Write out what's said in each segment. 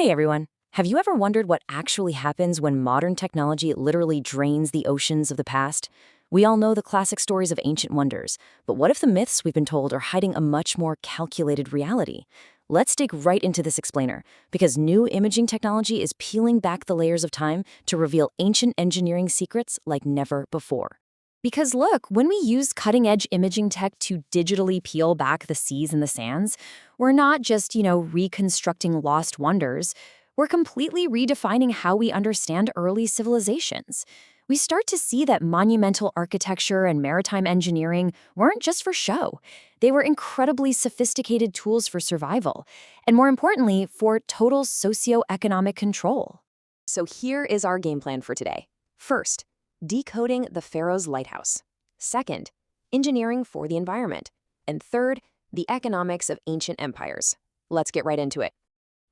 Hey everyone. Have you ever wondered what actually happens when modern technology literally drains the oceans of the past? We all know the classic stories of ancient wonders, but what if the myths we've been told are hiding a much more calculated reality? Let's dig right into this explainer, because new imaging technology is peeling back the layers of time to reveal ancient engineering secrets like never before. Because look, when we use cutting-edge imaging tech to digitally peel back the seas and the sands, we're not just, reconstructing lost wonders. We're completely redefining how we understand early civilizations. We start to see that monumental architecture and maritime engineering weren't just for show. They were incredibly sophisticated tools for survival, and more importantly, for total socioeconomic control. So here is our game plan for today. First, decoding the pharaoh's lighthouse. Second, engineering for the environment. And third, the economics of ancient empires. Let's get right into it.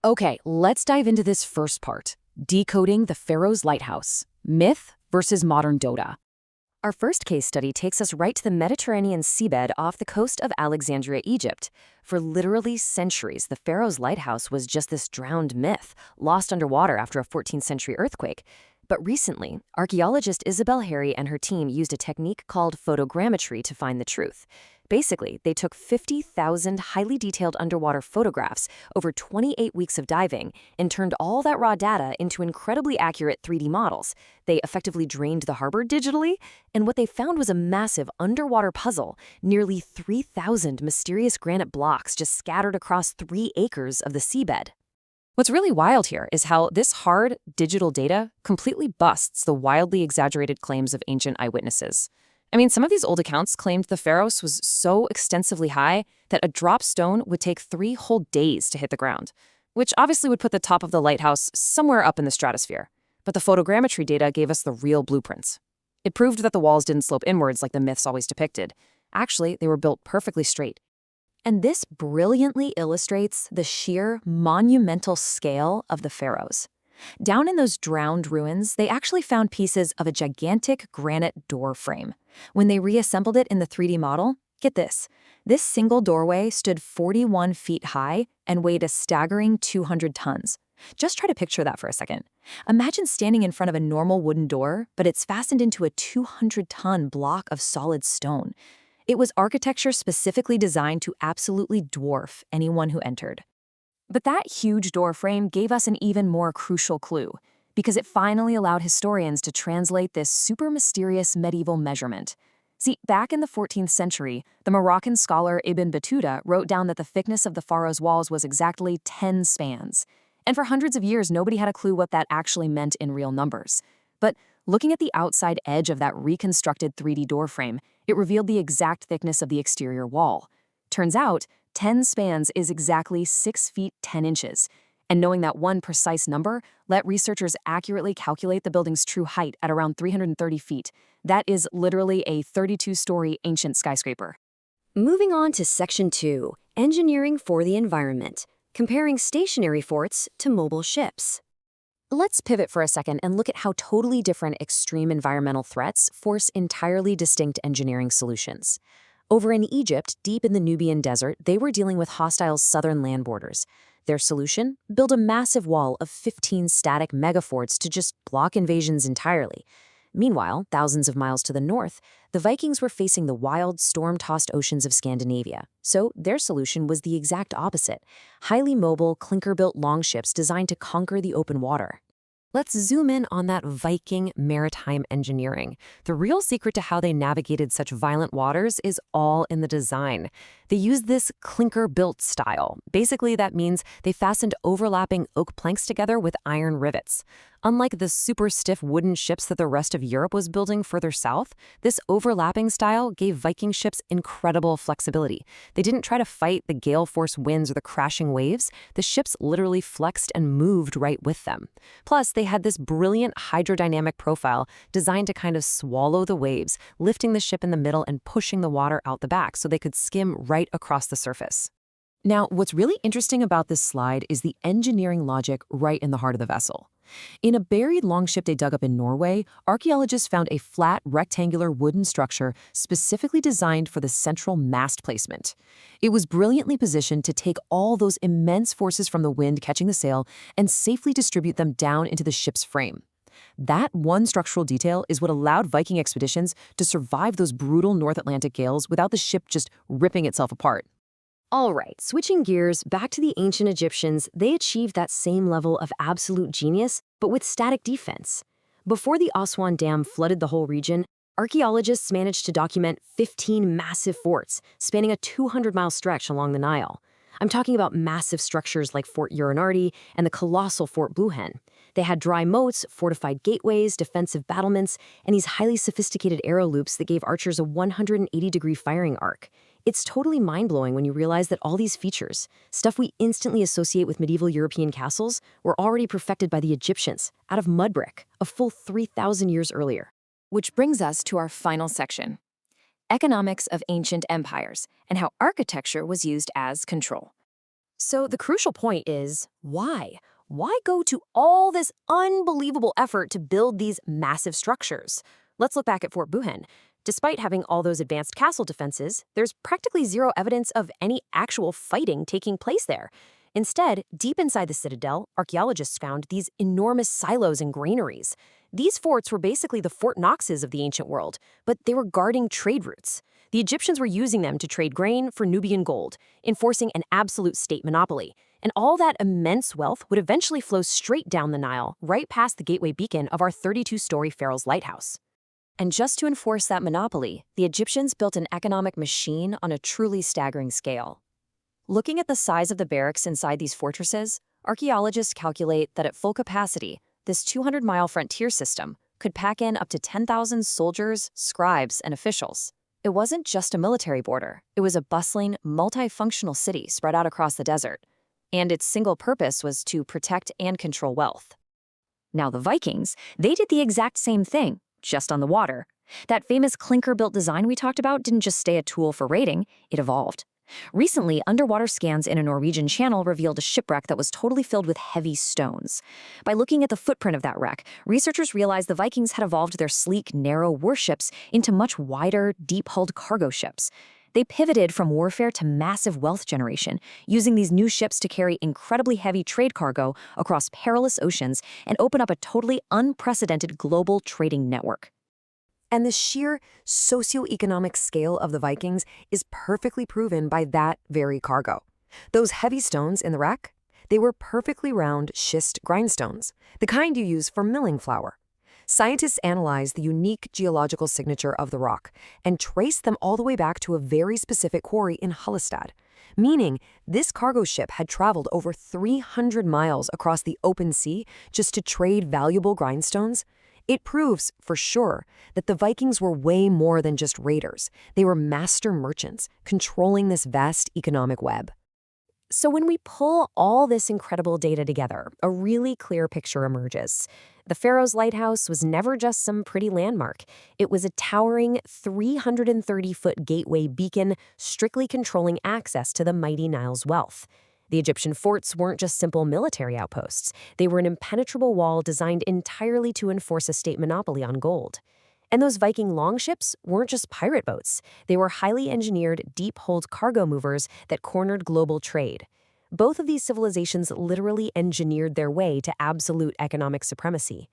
Okay, let's dive into this first part, decoding the pharaoh's lighthouse, myth versus modern Dota. Our first case study takes us right to the Mediterranean seabed off the coast of Alexandria, Egypt. For literally centuries, the pharaoh's lighthouse was just this drowned myth, lost underwater after a 14th century earthquake. But recently, archaeologist Isabel Harry and her team used a technique called photogrammetry to find the truth. Basically, they took 50,000 highly detailed underwater photographs over 28 weeks of diving and turned all that raw data into incredibly accurate 3D models. They effectively drained the harbor digitally, and what they found was a massive underwater puzzle, nearly 3,000 mysterious granite blocks just scattered across 3 acres of the seabed. What's really wild here is how this hard, digital data completely busts the wildly exaggerated claims of ancient eyewitnesses. I mean, some of these old accounts claimed the Pharos was so extensively high that a drop stone would take 3 whole days to hit the ground, which obviously would put the top of the lighthouse somewhere up in the stratosphere. But the photogrammetry data gave us the real blueprints. It proved that the walls didn't slope inwards like the myths always depicted. Actually, they were built perfectly straight. And this brilliantly illustrates the sheer monumental scale of the pharaohs. Down in those drowned ruins, they actually found pieces of a gigantic granite door frame. When they reassembled it in the 3D model, get this single doorway stood 41 feet high and weighed a staggering 200 tons. Just try to picture that for a second. Imagine standing in front of a normal wooden door, but it's fastened into a 200-ton block of solid stone. It was architecture specifically designed to absolutely dwarf anyone who entered. But that huge door frame gave us an even more crucial clue, because it finally allowed historians to translate this super mysterious medieval measurement. See, back in the 14th century, the Moroccan scholar Ibn Battuta wrote down that the thickness of the pharaoh's walls was exactly 10 spans. And for hundreds of years, nobody had a clue what that actually meant in real numbers. But looking at the outside edge of that reconstructed 3D doorframe, it revealed the exact thickness of the exterior wall. Turns out, 10 spans is exactly 6 feet 10 inches. And knowing that one precise number let researchers accurately calculate the building's true height at around 330 feet. That is literally a 32-story ancient skyscraper. Moving on to Section 2, Engineering for the Environment, comparing stationary forts to mobile ships. Let's pivot for a second and look at how totally different extreme environmental threats force entirely distinct engineering solutions. Over in Egypt, deep in the Nubian desert, they were dealing with hostile southern land borders. Their solution? Build a massive wall of 15 static megaforts to just block invasions entirely. Meanwhile, thousands of miles to the north, the Vikings were facing the wild, storm-tossed oceans of Scandinavia. So their solution was the exact opposite: highly mobile, clinker-built longships designed to conquer the open water. Let's zoom in on that Viking maritime engineering. The real secret to how they navigated such violent waters is all in the design. They used this clinker-built style. Basically, that means they fastened overlapping oak planks together with iron rivets. Unlike the super stiff wooden ships that the rest of Europe was building further south, this overlapping style gave Viking ships incredible flexibility. They didn't try to fight the gale-force winds or the crashing waves. The ships literally flexed and moved right with them. Plus, they had this brilliant hydrodynamic profile designed to kind of swallow the waves, lifting the ship in the middle and pushing the water out the back so they could skim right across the surface. Now, what's really interesting about this slide is the engineering logic right in the heart of the vessel. In a buried longship they dug up in Norway, archaeologists found a flat, rectangular wooden structure specifically designed for the central mast placement. It was brilliantly positioned to take all those immense forces from the wind catching the sail and safely distribute them down into the ship's frame. That one structural detail is what allowed Viking expeditions to survive those brutal North Atlantic gales without the ship just ripping itself apart. All right, switching gears back to the ancient Egyptians, they achieved that same level of absolute genius, but with static defense. Before the Aswan Dam flooded the whole region, archaeologists managed to document 15 massive forts spanning a 200-mile stretch along the Nile. I'm talking about massive structures like Fort Urinardi and the colossal Fort Bluhen. They had dry moats, fortified gateways, defensive battlements, and these highly sophisticated arrow loops that gave archers a 180-degree firing arc. It's totally mind-blowing when you realize that all these features, stuff we instantly associate with medieval European castles, were already perfected by the Egyptians out of mud brick a full 3,000 years earlier. Which brings us to our final section: economics of ancient empires and how architecture was used as control. So the crucial point is, why? Why go to all this unbelievable effort to build these massive structures? Let's look back at Fort Bluhen. Despite having all those advanced castle defenses, there's practically zero evidence of any actual fighting taking place there. Instead, deep inside the citadel, archaeologists found these enormous silos and granaries. These forts were basically the Fort Knoxes of the ancient world, but they were guarding trade routes. The Egyptians were using them to trade grain for Nubian gold, enforcing an absolute state monopoly. And all that immense wealth would eventually flow straight down the Nile, right past the gateway beacon of our 32-story Pharaoh's lighthouse. And just to enforce that monopoly, the Egyptians built an economic machine on a truly staggering scale. Looking at the size of the barracks inside these fortresses, archaeologists calculate that at full capacity, this 200-mile frontier system could pack in up to 10,000 soldiers, scribes, and officials. It wasn't just a military border. It was a bustling, multifunctional city spread out across the desert. And its single purpose was to protect and control wealth. Now the Vikings, they did the exact same thing, just on the water. That famous clinker-built design we talked about didn't just stay a tool for raiding, it evolved. Recently, underwater scans in a Norwegian channel revealed a shipwreck that was totally filled with heavy stones. By looking at the footprint of that wreck, researchers realized the Vikings had evolved their sleek, narrow warships into much wider, deep-hulled cargo ships. They pivoted from warfare to massive wealth generation, using these new ships to carry incredibly heavy trade cargo across perilous oceans and open up a totally unprecedented global trading network. And the sheer socioeconomic scale of the Vikings is perfectly proven by that very cargo. Those heavy stones in the wreck, they were perfectly round schist grindstones, the kind you use for milling flour. Scientists analyzed the unique geological signature of the rock and traced them all the way back to a very specific quarry in Hallistad, meaning this cargo ship had traveled over 300 miles across the open sea just to trade valuable grindstones. It proves, for sure, that the Vikings were way more than just raiders. They were master merchants, controlling this vast economic web. So when we pull all this incredible data together, a really clear picture emerges. The Pharaoh's lighthouse was never just some pretty landmark. It was a towering 330-foot gateway beacon strictly controlling access to the mighty Nile's wealth. The Egyptian forts weren't just simple military outposts. They were an impenetrable wall designed entirely to enforce a state monopoly on gold. And those Viking longships weren't just pirate boats. They were highly engineered, deep-hulled cargo movers that cornered global trade. Both of these civilizations literally engineered their way to absolute economic supremacy.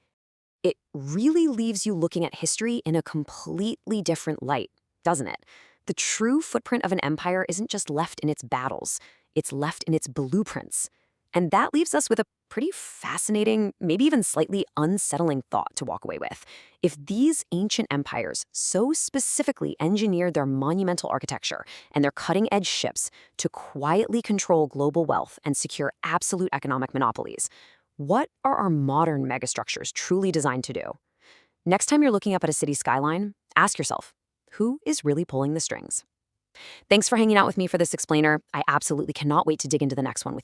It really leaves you looking at history in a completely different light, doesn't it? The true footprint of an empire isn't just left in its battles. It's left in its blueprints. And that leaves us with a pretty fascinating, maybe even slightly unsettling thought to walk away with. If these ancient empires so specifically engineered their monumental architecture and their cutting-edge ships to quietly control global wealth and secure absolute economic monopolies, what are our modern megastructures truly designed to do? Next time you're looking up at a city skyline, ask yourself, who is really pulling the strings? Thanks for hanging out with me for this explainer. I absolutely cannot wait to dig into the next one with you.